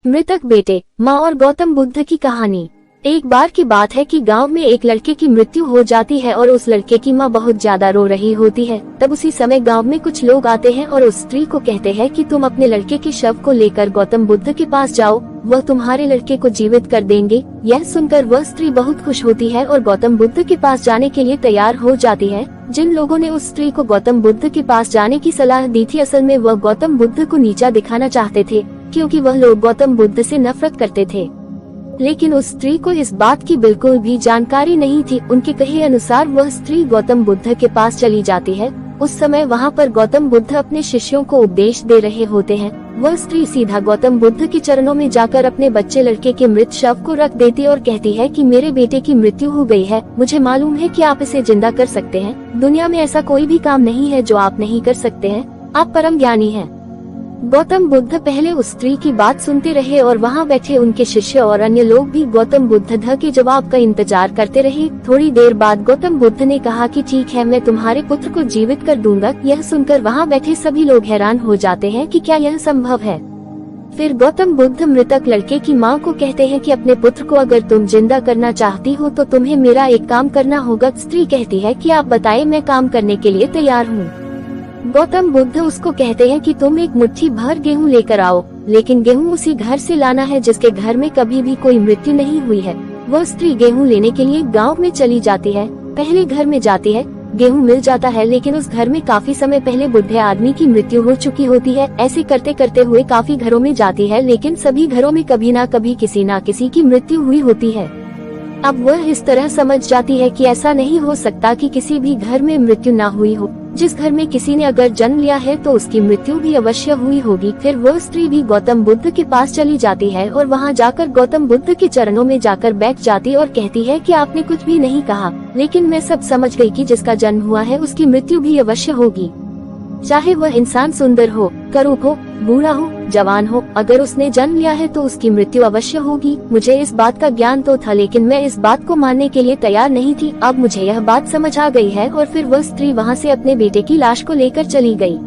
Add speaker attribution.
Speaker 1: मृतक बेटे, माँ और गौतम बुद्ध की कहानी। एक बार की बात है कि गांव में एक लड़के की मृत्यु हो जाती है और उस लड़के की माँ बहुत ज्यादा रो रही होती है। तब उसी समय गांव में कुछ लोग आते हैं और उस स्त्री को कहते हैं कि तुम अपने लड़के के शव को लेकर गौतम बुद्ध के पास जाओ, वह तुम्हारे लड़के को जीवित कर देंगे। यह सुनकर वह स्त्री बहुत खुश होती है और गौतम बुद्ध के पास जाने के लिए तैयार हो जाती है। जिन लोगों ने उस स्त्री को गौतम बुद्ध के पास जाने की सलाह दी थी, असल में वह गौतम बुद्ध को नीचा दिखाना चाहते थे, क्योंकि वह लोग गौतम बुद्ध से नफरत करते थे। लेकिन उस स्त्री को इस बात की बिल्कुल भी जानकारी नहीं थी। उनके कहे अनुसार वह स्त्री गौतम बुद्ध के पास चली जाती है। उस समय वहाँ पर गौतम बुद्ध अपने शिष्यों को उपदेश दे रहे होते हैं। वह स्त्री सीधा गौतम बुद्ध के चरणों में जाकर अपने बच्चे लड़के के मृत शव को रख देती और कहती है कि मेरे बेटे की मृत्यु हो गई है, मुझे मालूम है कि आप इसे जिंदा कर सकते हैं। दुनिया में ऐसा कोई भी काम नहीं है जो आप नहीं कर सकते हैं, आप परम ज्ञानी हैं। गौतम बुद्ध पहले उस स्त्री की बात सुनते रहे और वहाँ बैठे उनके शिष्य और अन्य लोग भी गौतम बुद्ध के जवाब का इंतजार करते रहे। थोड़ी देर बाद गौतम बुद्ध ने कहा कि ठीक है, मैं तुम्हारे पुत्र को जीवित कर दूंगा। यह सुनकर वहाँ बैठे सभी लोग हैरान हो जाते हैं कि क्या यह संभव है। फिर गौतम बुद्ध मृतक लड़के की माँ को कहते हैं कि अपने पुत्र को अगर तुम जिंदा करना चाहती हो तो तुम्हें मेरा एक काम करना होगा। स्त्री कहती है कि आप बताएं, मैं काम करने के लिए तैयार हूँ। गौतम बुद्ध उसको कहते हैं कि तुम एक मुट्ठी भर गेहूं लेकर आओ, लेकिन गेहूं उसी घर से लाना है जिसके घर में कभी भी कोई मृत्यु नहीं हुई है। वह स्त्री गेहूं लेने के लिए गांव में चली जाती है। पहले घर में जाती है, गेहूं मिल जाता है, लेकिन उस घर में काफी समय पहले बुढ़े आदमी की मृत्यु हो चुकी होती है। ऐसे करते करते हुए काफी घरों में जाती है, लेकिन सभी घरों में कभी न कभी किसी न किसी की मृत्यु हुई होती है। अब वह इस तरह समझ जाती है कि ऐसा नहीं हो सकता कि किसी भी घर में मृत्यु न हुई हो। जिस घर में किसी ने अगर जन्म लिया है तो उसकी मृत्यु भी अवश्य हुई होगी। फिर वह स्त्री भी गौतम बुद्ध के पास चली जाती है और वहां जाकर गौतम बुद्ध के चरणों में जाकर बैठ जाती और कहती है कि आपने कुछ भी नहीं कहा, लेकिन मैं सब समझ गई कि जिसका जन्म हुआ है उसकी मृत्यु भी अवश्य होगी। चाहे वह इंसान सुंदर हो, करूप हो, बूढ़ा हो, जवान हो, अगर उसने जन्म लिया है तो उसकी मृत्यु अवश्य होगी। मुझे इस बात का ज्ञान तो था, लेकिन मैं इस बात को मानने के लिए तैयार नहीं थी। अब मुझे यह बात समझ आ गई है। और फिर वह स्त्री वहाँ से अपने बेटे की लाश को लेकर चली गई।